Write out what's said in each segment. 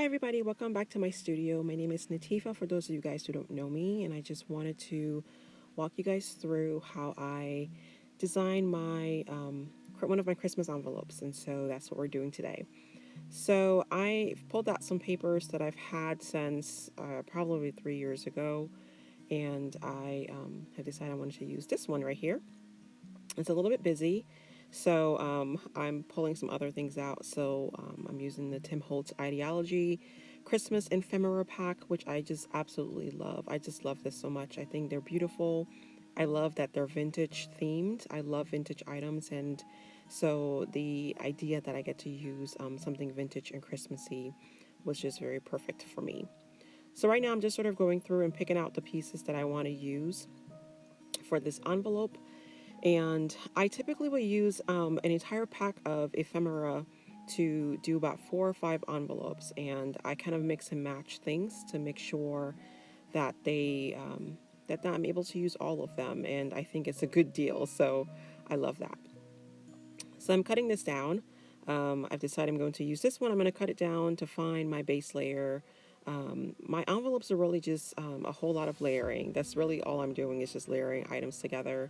everybody, welcome back to my studio. My name is Natifa for those of you guys who don't know me, and I just wanted to walk you guys through how I design my one of my Christmas envelopes, and so that's what we're doing today. So I pulled out some papers that I've had since probably 3 years ago, and I have decided I wanted to use this one right here. It's a little bit busy, so I'm pulling some other things out. So I'm using the Tim Holtz Ideology Christmas Ephemera pack, which I just absolutely love. I just love this so much. I think they're beautiful. I love that they're vintage themed. I love vintage items, and so the idea that I get to use something vintage and Christmassy was just very perfect for me. So right now I'm just sort of going through and picking out the pieces that I want to use for this envelope. And I typically will use an entire pack of ephemera to do about 4 or 5 envelopes, and I kind of mix and match things to make sure that that I'm able to use all of them, and I think it's a good deal. So I love that. So I'm cutting this down. I've decided I'm going to use this one. I'm going to cut it down to find my base layer. My envelopes are really just a whole lot of layering. That's really all I'm doing is just layering items together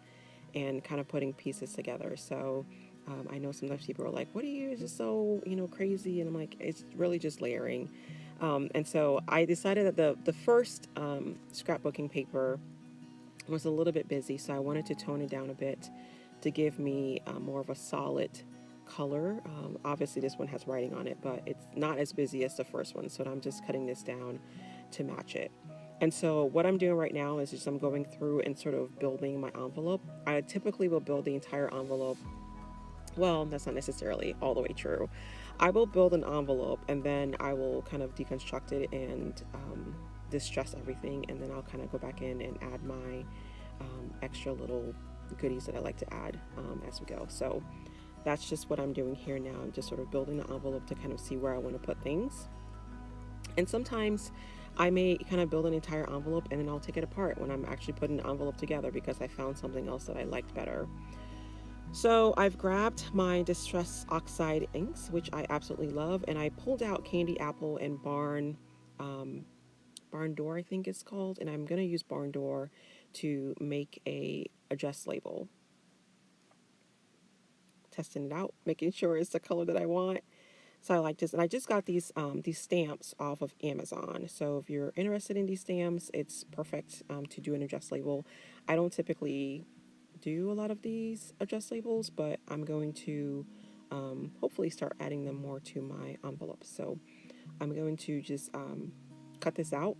and kind of putting pieces together. So I know sometimes people are like, "What are you just so crazy?" And I'm like, it's really just layering. And so I decided that the first scrapbooking paper was a little bit busy, so I wanted to tone it down a bit to give me more of a solid color. Obviously, this one has writing on it, but it's not as busy as the first one, so I'm just cutting this down to match it. And so what I'm doing right now is just I'm going through and sort of building my envelope. I typically will build the entire envelope. Well, that's not necessarily all the way true. I will build an envelope and then I will kind of deconstruct it and distress everything, and then I'll kind of go back in and add my extra little goodies that I like to add as we go. So that's just what I'm doing here now. I'm just sort of building the envelope to kind of see where I want to put things. And sometimes I may kind of build an entire envelope and then I'll take it apart when I'm actually putting the envelope together because I found something else that I liked better. So I've grabbed my Distress Oxide inks, which I absolutely love, and I pulled out Candy Apple and Barn Door, I think it's called, and I'm going to use Barn Door to make a address label. Testing it out, making sure it's the color that I want. So I like this, and I just got these stamps off of Amazon. So if you're interested in these stamps, it's perfect to do an address label. I don't typically do a lot of these address labels, but I'm going to hopefully start adding them more to my envelopes. So I'm going to just cut this out.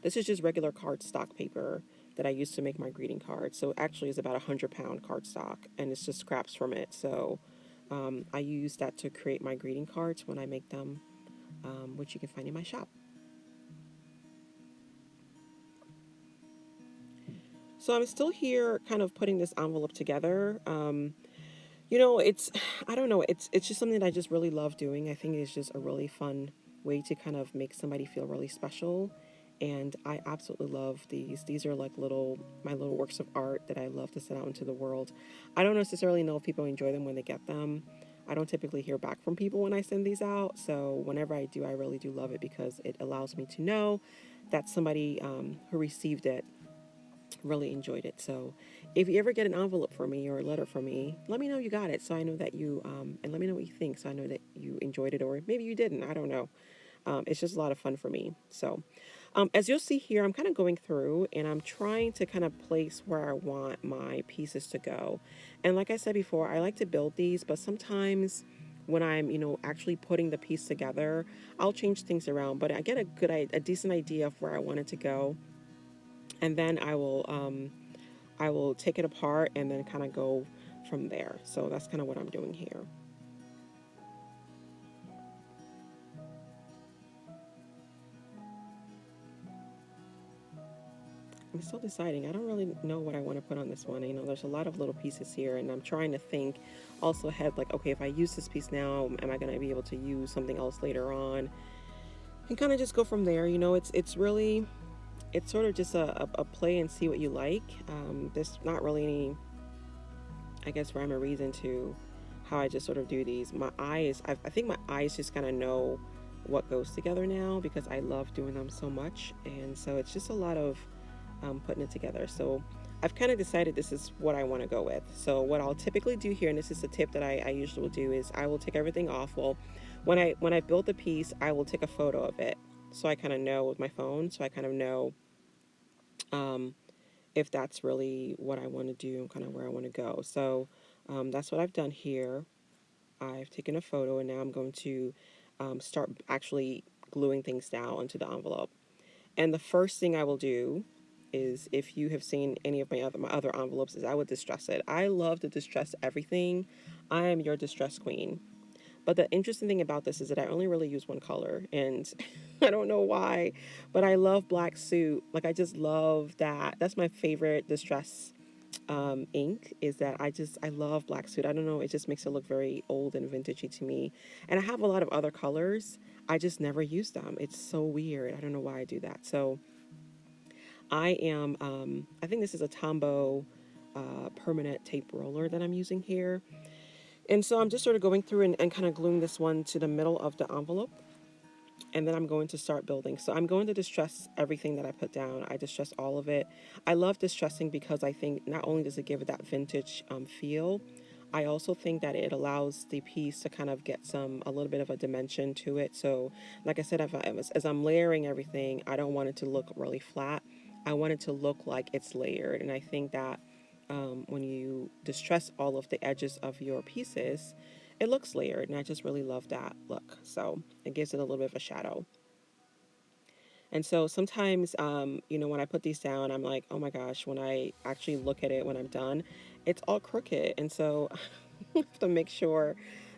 This is just regular cardstock paper that I used to make my greeting cards. So actually it's about 100-pound cardstock, and it's just scraps from it. So I use that to create my greeting cards when I make them, which you can find in my shop. So I'm still here kind of putting this envelope together. It's, I don't know, it's just something that I just really love doing. I think it's just a really fun way to kind of make somebody feel really special. And I absolutely love these. These are like my little works of art that I love to send out into the world. I don't necessarily know if people enjoy them when they get them. I don't typically hear back from people when I send these out. So whenever I do, I really do love it because it allows me to know that somebody who received it really enjoyed it. So if you ever get an envelope from me or a letter from me, let me know you got it so I know that you, and let me know what you think so I know that you enjoyed it, or maybe you didn't. I don't know. It's just a lot of fun for me. So as you'll see here, I'm kind of going through and I'm trying to kind of place where I want my pieces to go. And like I said before, I like to build these, but sometimes when I'm, actually putting the piece together, I'll change things around, but I get a decent idea of where I want it to go. And then I will take it apart and then kind of go from there. So that's kind of what I'm doing here. I'm still deciding. I don't really know what I want to put on this one. There's a lot of little pieces here, and I'm trying to think also ahead, like, okay, if I use this piece now, am I going to be able to use something else later on? And kind of just go from there. It's really, it's sort of just a play and see what you like. There's not really any, I guess, rhyme or reason to how I just sort of do these. My eyes, I think my eyes just kind of know what goes together now because I love doing them so much. And so it's just a lot of putting it together. So I've kind of decided this is what I want to go with. So what I'll typically do here, and this is a tip that I usually will do, is I will take everything off. Well, when I build the piece, I will take a photo of it, so I kind of know with my phone, so I kind of know um, if that's really what I want to do and kind of where I want to go. So that's what I've done here. I've taken a photo, and now I'm going to start actually gluing things down onto the envelope. And the first thing I will do is, if you have seen any of my other envelopes, is I would distress it. I love to distress everything. I am your distress queen. But the interesting thing about this is that I only really use one color, and I don't know why, but I love black suit. Like, I just love that. That's my favorite distress ink. Is that I love black suit. I don't know. It just makes it look very old and vintagey to me. And I have a lot of other colors. I just never use them. It's so weird. I don't know why I do that. So I am. I think this is a Tombow permanent tape roller that I'm using here. And so I'm just sort of going through and kind of gluing this one to the middle of the envelope. And then I'm going to start building. So I'm going to distress everything that I put down. I distress all of it. I love distressing because I think not only does it give it that vintage feel, I also think that it allows the piece to kind of get a little bit of a dimension to it. So, like I said, as I'm layering everything, I don't want it to look really flat. I want it to look like it's layered. And I think that when you distress all of the edges of your pieces, it looks layered, and I just really love that look. So it gives it a little bit of a shadow. And so sometimes, when I put these down, I'm like, oh my gosh, when I actually look at it when I'm done, it's all crooked. And so I have to make sure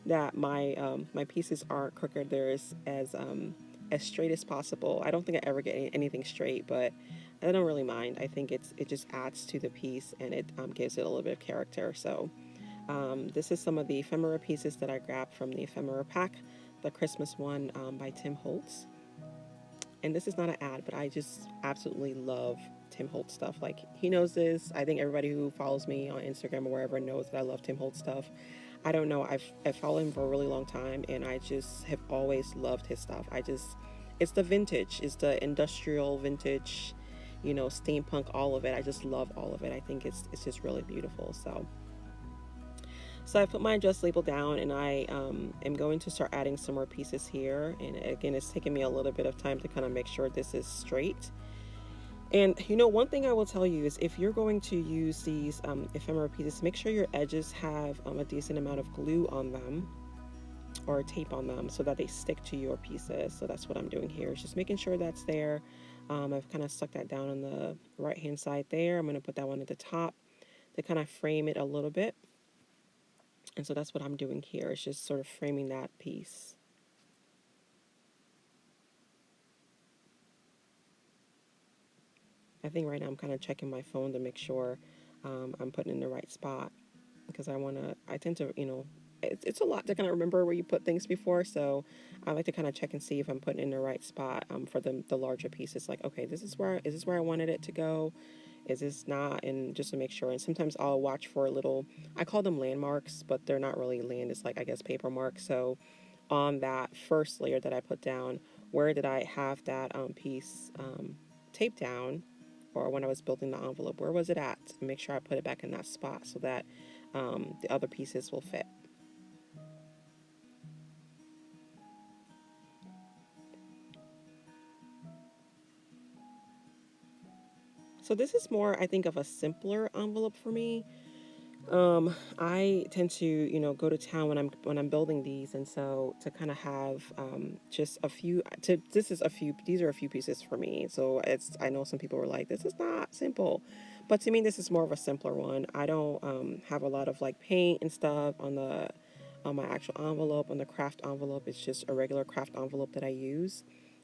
that my pieces aren't crooked. They're as straight as possible. I don't think I ever get anything straight, but I don't really mind. I think it just adds to the piece, and it gives it a little bit of character. So this is some of the ephemera pieces that I grabbed from the ephemera pack, the Christmas one by Tim Holtz. And this is not an ad, but I just absolutely love Tim Holtz stuff. Like, he knows this. I think everybody who follows me on Instagram or wherever knows that I love Tim Holtz stuff. I don't know. I've followed him for a really long time, and I just have always loved his stuff. It's the vintage, it's the industrial vintage, steampunk, all of it. I just love all of it. I think it's just really beautiful. So I put my address label down, and I am going to start adding some more pieces here. And again, it's taking me a little bit of time to kind of make sure this is straight. And one thing I will tell you is, if you're going to use these ephemera pieces, make sure your edges have a decent amount of glue on them or tape on them so that they stick to your pieces. So that's what I'm doing here, is just making sure that's there. I've kind of stuck that down on the right hand side there. I'm going to put that one at the top to kind of frame it a little bit. And so that's what I'm doing here. It's just sort of framing that piece. I think right now I'm kind of checking my phone to make sure I'm putting in the right spot, because I tend to, it's a lot to kind of remember where you put things before. So I like to kind of check and see if I'm putting in the right spot for the larger pieces. Like, okay, is this where I wanted it to go? Is this not? And just to make sure. And sometimes I'll watch for I call them landmarks, but they're not really land. It's like, I guess, paper marks. So on that first layer that I put down, where did I have that piece taped down, or when I was building the envelope, where was it at? And make sure I put it back in that spot so that the other pieces will fit. So this is more, I think, of a simpler envelope for me. I tend to, go to town when I'm building these, and so to kind of have just a few. These are a few pieces for me. So I know some people were like, this is not simple, but to me, this is more of a simpler one. I don't have a lot of like paint and stuff on my actual envelope, on the craft envelope. It's just a regular craft envelope that I use.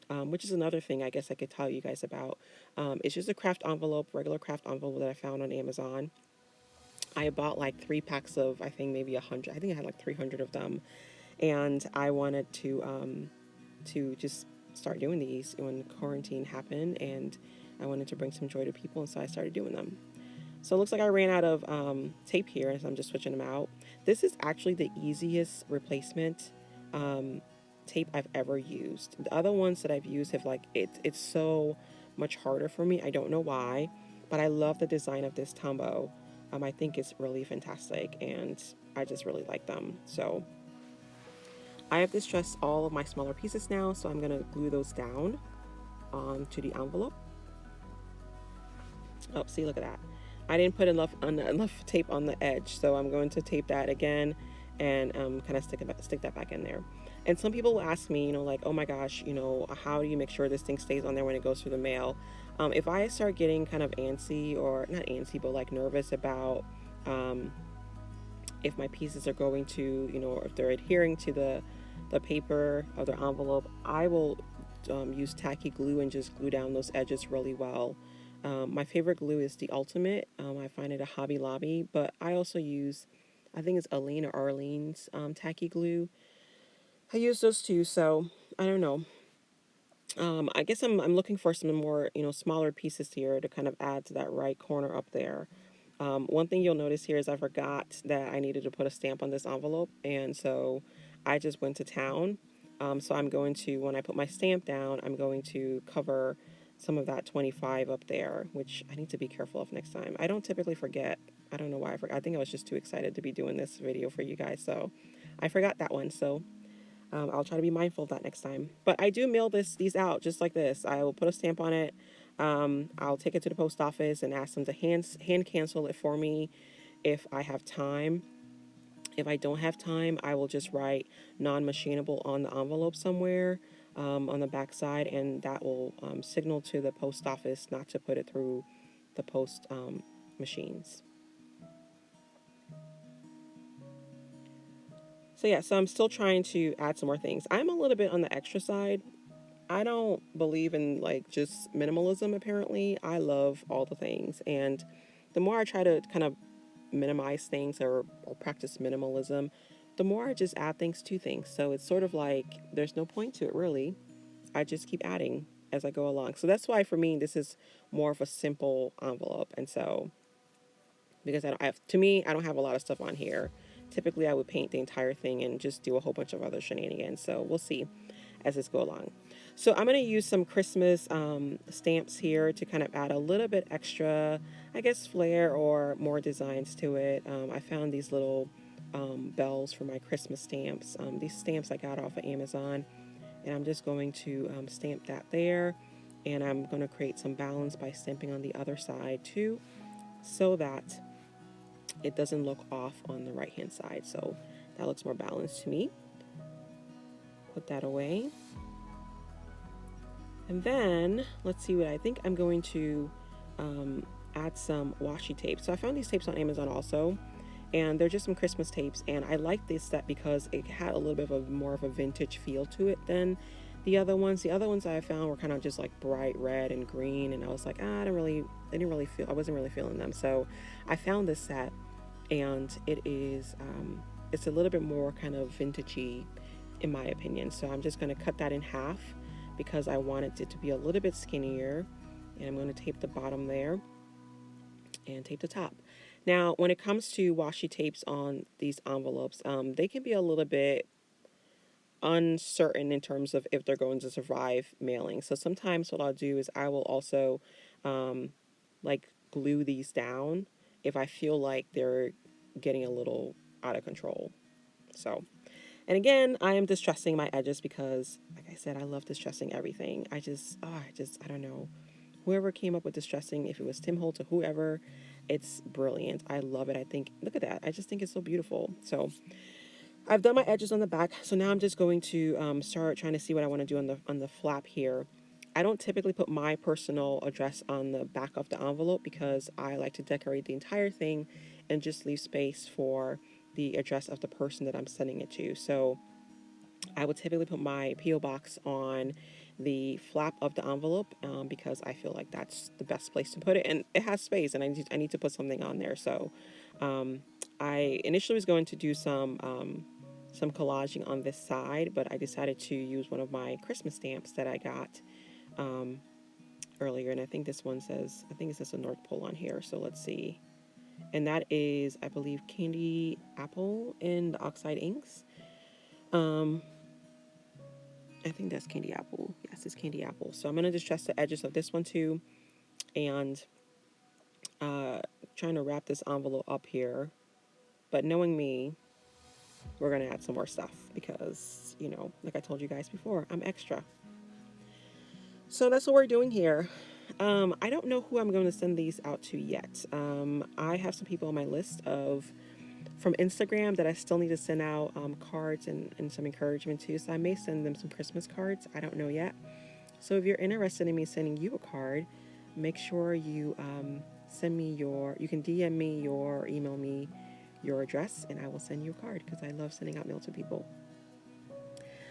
Which is another thing I guess I could tell you guys about. It's just a craft envelope, regular craft envelope that I found on Amazon. I bought like 3 packs of, I think, maybe 100. I think I had like 300 of them, and I wanted to just start doing these when quarantine happened, and I wanted to bring some joy to people, and so I started doing them. So it looks like I ran out of tape here, so I'm just switching them out. This is actually the easiest replacement. Um, tape I've ever used. The other ones that I've used have like it's so much harder for me. I don't know why, but I love the design of this Tombow. I think it's really fantastic, and I just really like them. So I have distressed all of my smaller pieces now, so I'm gonna glue those down onto the envelope. Oh, see, look at that. I didn't put enough tape on the edge, so I'm going to tape that again and kind of stick that back in there. And some people will ask me, like, oh my gosh, how do you make sure this thing stays on there when it goes through the mail? If I start getting kind of antsy, or not antsy, but like nervous about um, if my pieces are going to, or if they're adhering to the paper of their envelope, I will use tacky glue and just glue down those edges really well. My favorite glue is the Ultimate. I find it at Hobby Lobby, but I also use, I think it's Aline or Arlene's tacky glue. I use those too, so I don't know. I guess I'm looking for some more, smaller pieces here to kind of add to that right corner up there. One thing you'll notice here is I forgot that I needed to put a stamp on this envelope, and so I just went to town. So I'm going to, when I put my stamp down, I'm going to cover some of that 25 up there, which I need to be careful of next time. I don't typically forget. I don't know why I forgot. I think I was just too excited to be doing this video for you guys, so I forgot that one. So I'll try to be mindful of that next time. But I do mail these out just like this. I will put a stamp on it. I'll take it to the post office and ask them to hand cancel it for me if I have time. If I don't have time, I will just write non-machinable on the envelope somewhere on the back side, and that will signal to the post office not to put it through the post machines. So yeah, so I'm still trying to add some more things. I'm a little bit on the extra side. I don't believe in like just minimalism, apparently. I love all the things. And the more I try to kind of minimize things, or practice minimalism, the more I just add things to things. So it's sort of like there's no point to it, really. I just keep adding as I go along. So that's why for me, this is more of a simple envelope. And so, because to me, I don't have a lot of stuff on here. Typically, I would paint the entire thing and just do a whole bunch of other shenanigans. So we'll see as this go along. So I'm going to use some Christmas stamps here to kind of add a little bit extra, I guess, flair or more designs to it. I found these little bells for my Christmas stamps. These stamps I got off of Amazon, and I'm just going to stamp that there. And I'm going to create some balance by stamping on the other side too, so that it doesn't look off on the right hand side. So that looks more balanced to me. Put that away. And then let's see what I think I'm going to add some washi tape. So I found these tapes on Amazon also, and they're just some Christmas tapes. And I like this set because it had a little bit of more of a vintage feel to it than the other ones. The other ones I found were kind of just like bright red and green, and I was like, I wasn't really feeling them. So I found this set, and it's a little bit more kind of vintagey in my opinion. So I'm just going to cut that in half because I wanted it to be a little bit skinnier, and I'm going to tape the bottom there and tape the top. Now, when it comes to washi tapes on these envelopes, they can be a little bit uncertain in terms of if they're going to survive mailing. So sometimes what I'll do is I will also like glue these down if I feel like they're getting a little out of control. So, and again, I am distressing my edges because, like I said, I love distressing everything. I don't know. Whoever came up with distressing, if it was Tim Holtz or whoever, it's brilliant. I love it. I think, look at that. I just think it's so beautiful. So I've done my edges on the back. So now I'm just going to start trying to see what I want to do on the flap here. I don't typically put my personal address on the back of the envelope because I like to decorate the entire thing and just leave space for the address of the person that I'm sending it to. So I would typically put my P.O. box on the flap of the envelope because I feel like that's the best place to put it, and it has space, and I need to put something on there. So I initially was going to do some collaging on this side, but I decided to use one of my Christmas stamps that I got earlier, and I think it says the North Pole on here. So let's see. And that is, I believe, Candy Apple in the Oxide inks. I think that's candy apple. Yes, it's candy apple. So I'm going to distress the edges of this one too. And trying to wrap this envelope up here. But knowing me, we're going to add some more stuff because, like I told you guys before, I'm extra. So that's what we're doing here. I don't know who I'm going to send these out to yet. I have some people on my list from Instagram that I still need to send out cards and some encouragement to. So I may send them some Christmas cards. I don't know yet. So if you're interested in me sending you a card, make sure you you can DM me or email me your address and I will send you a card because I love sending out mail to people.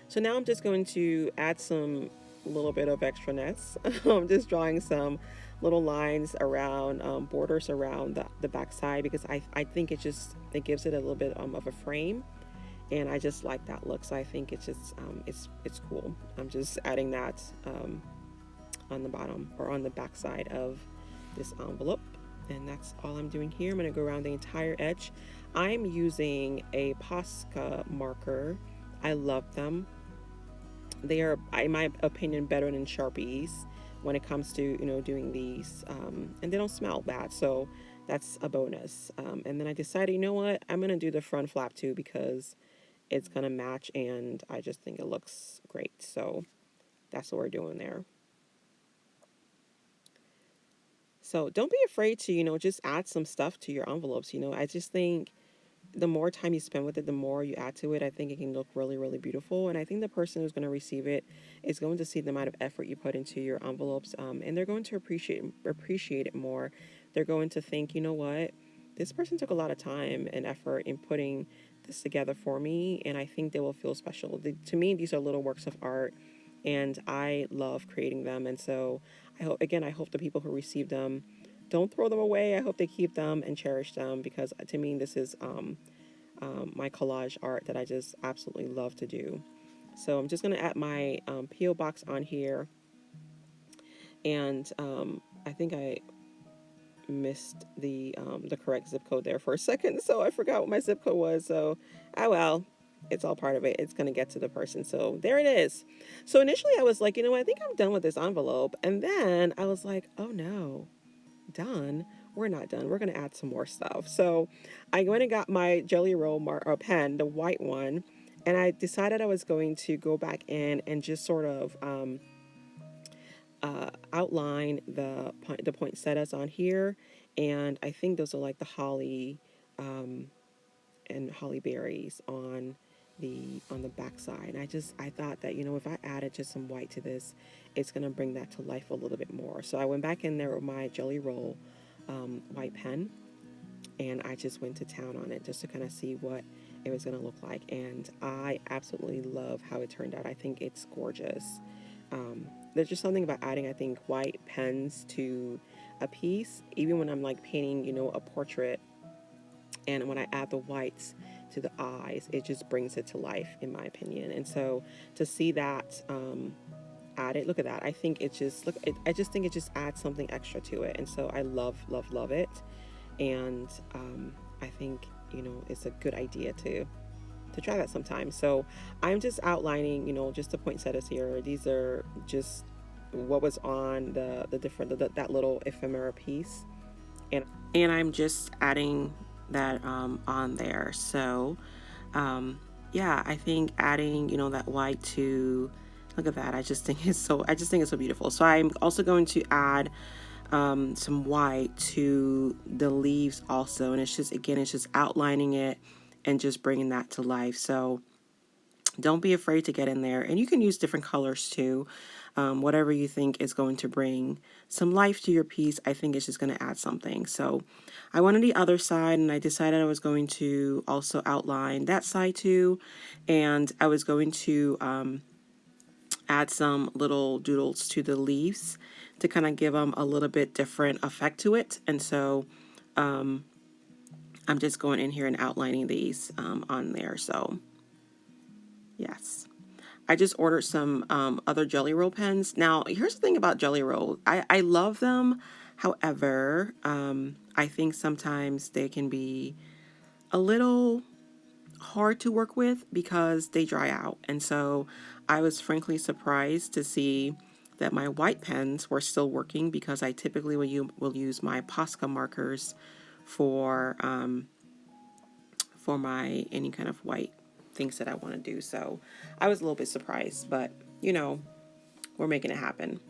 So now I'm just going to add some little bit of extraness. I'm just drawing some little lines around, borders around the back side because I think it gives it a little bit of a frame, and I just like that look. So I think it's just it's cool. I'm just adding that on the bottom or on the back side of this envelope, and that's all I'm doing here. I'm going to go around the entire edge. I'm using a Posca marker. I love them. They are, in my opinion, better than Sharpies when it comes to doing these, and they don't smell bad, so that's a bonus. And then I decided, you know what, I'm gonna do the front flap too because it's gonna match, and I just think it looks great. So that's what we're doing there. So don't be afraid to just add some stuff to your envelopes. I just think the more time you spend with it, the more you add to it, I think it can look really, really beautiful. And I think the person who's going to receive it is going to see the amount of effort you put into your envelopes, and they're going to appreciate it more. They're going to think, you know what, this person took a lot of time and effort in putting this together for me, and I think they will feel special. To me, these are little works of art, and I love creating them. And so I hope the people who receive them don't throw them away. I hope they keep them and cherish them because to me, this is my collage art that I just absolutely love to do. So I'm just going to add my P.O. box on here. And I think I missed the correct zip code there for a second. So I forgot what my zip code was. So, well, it's all part of it. It's going to get to the person. So there it is. So initially I was like, I think I'm done with this envelope. And then I was like, oh no, done? We're not done. We're going to add some more stuff. So I went and got my Jelly Roll pen, the white one, and I decided I was going to go back in and just sort of outline the poinsettias on here. And I think those are like the holly and holly berries on the back side. I thought that if I added just some white to this, it's gonna bring that to life a little bit more. So I went back in there with my Jelly Roll white pen, and I just went to town on it just to kind of see what it was gonna look like. And I absolutely love how it turned out. I think it's gorgeous. There's just something about adding, I think, white pens to a piece, even when I'm like painting, a portrait, and when I add the whites to the eyes, it just brings it to life, in my opinion. And so to see that added, look at that. I think it just I just think it just adds something extra to it, and so I love, love, love it. And I think it's a good idea to try that sometime. So I'm just outlining, just the poinsettias here. These are just what was on the different that little ephemera piece, and I'm just adding that on there. So yeah, I think adding that white to, look at that. I just think it's so beautiful. So I'm also going to add some white to the leaves also, and it's just outlining it and just bringing that to life. So don't be afraid to get in there, and you can use different colors too. Whatever you think is going to bring some life to your piece, I think it's just going to add something. So I went on the other side, and I decided I was going to also outline that side too, and I was going to add some little doodles to the leaves to kind of give them a little bit different effect to it. And so I'm just going in here and outlining these on there. So yes. I just ordered some other Jelly Roll pens. Now, here's the thing about Jelly Roll. I love them. However, I think sometimes they can be a little hard to work with because they dry out. And so I was frankly surprised to see that my white pens were still working, because I typically will use my Posca markers for my any kind of white things that I want to do. So I was a little bit surprised, but you know, we're making it happen.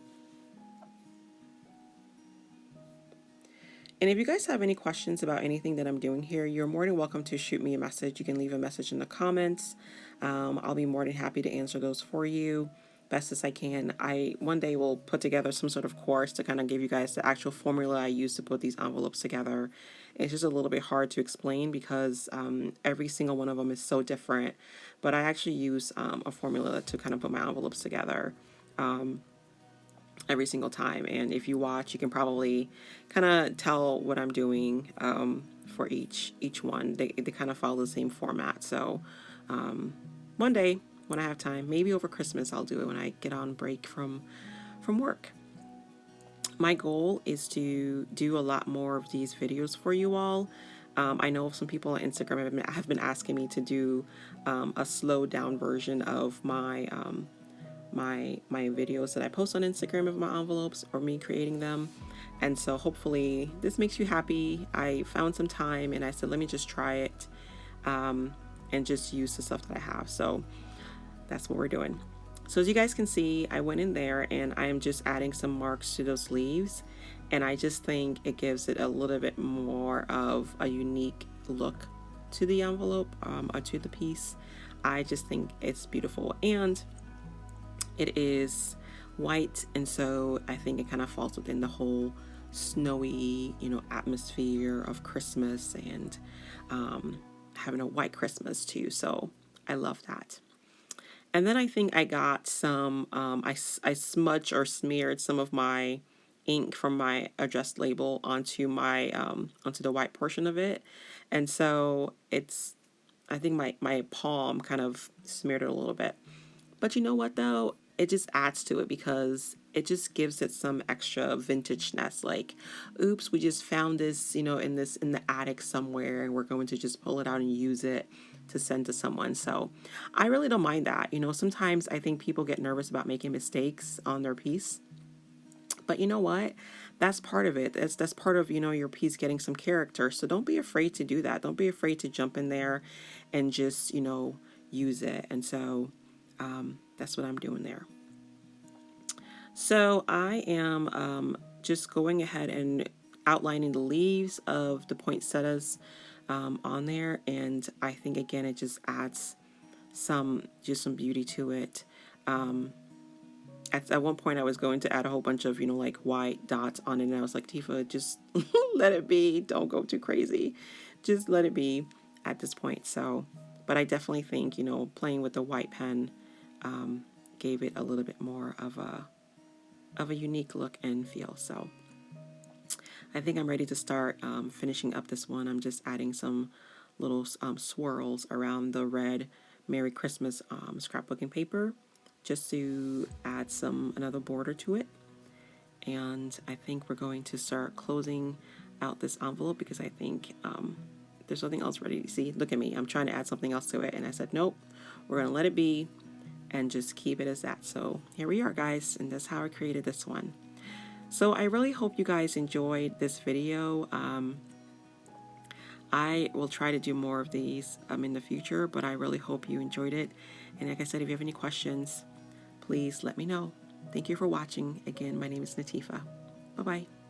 And if you guys have any questions about anything that I'm doing here, you're more than welcome to shoot me a message. You can leave a message in the comments. I'll be more than happy to answer those for you best as I can. I one day will put together some sort of course to kind of give you guys the actual formula I use to put these envelopes together. It's just a little bit hard to explain because every single one of them is so different. But I actually use a formula to kind of put my envelopes together every single time. And if you watch, you can probably kind of tell what I'm doing for each one. They kind of follow the same format. So one day when I have time, maybe over Christmas, I'll do it when I get on break from work. My goal is to do a lot more of these videos for you all. I know some people on Instagram have been asking me to do a slowed down version of my my videos that I post on Instagram of my envelopes, or me creating them. And so hopefully this makes you happy. I found some time and I said, let me just try it and just use the stuff that I have. So that's what we're doing. So as you guys can see, I went in there and I am just adding some marks to those leaves. And I just think it gives it a little bit more of a unique look to the envelope, or to the piece. I just think it's beautiful. And it is white, and so I think it kind of falls within the whole snowy, atmosphere of Christmas, and having a white Christmas too. So I love that. And then I think I got some, I smudged or smeared some of my ink from my address label onto my, onto the white portion of it. And so I think my palm kind of smeared it a little bit. But you know what though? It just adds to it because it just gives it some extra vintageness. Like, oops, we just found this, in the attic somewhere, and we're going to just pull it out and use it to send to someone. So I really don't mind that. Sometimes I think people get nervous about making mistakes on their piece. But you know what? That's part of it. That's part of, your piece getting some character. So don't be afraid to do that. Don't be afraid to jump in there and just, use it. And so that's what I'm doing there. So I am just going ahead and outlining the leaves of the poinsettias on there. And I think, again, it just adds some beauty to it. At one point I was going to add a whole bunch of, like white dots on it. And I was like, Tifa, just let it be. Don't go too crazy. Just let it be at this point. So, but I definitely think, playing with the white pen gave it a little bit more of a unique look and feel. So I think I'm ready to start finishing up this one. I'm just adding some little swirls around the red Merry Christmas scrapbooking paper, just to add another border to it. And I think we're going to start closing out this envelope, because I think there's nothing else ready to see. Look at me, I'm trying to add something else to it, and I said nope, we're gonna let it be and just keep it as that. So here we are, guys, and that's how I created this one. So I really hope you guys enjoyed this video. I will try to do more of these in the future, but I really hope you enjoyed it. And like I said, if you have any questions, please let me know. Thank you for watching. Again, my name is Natifa. Bye-bye.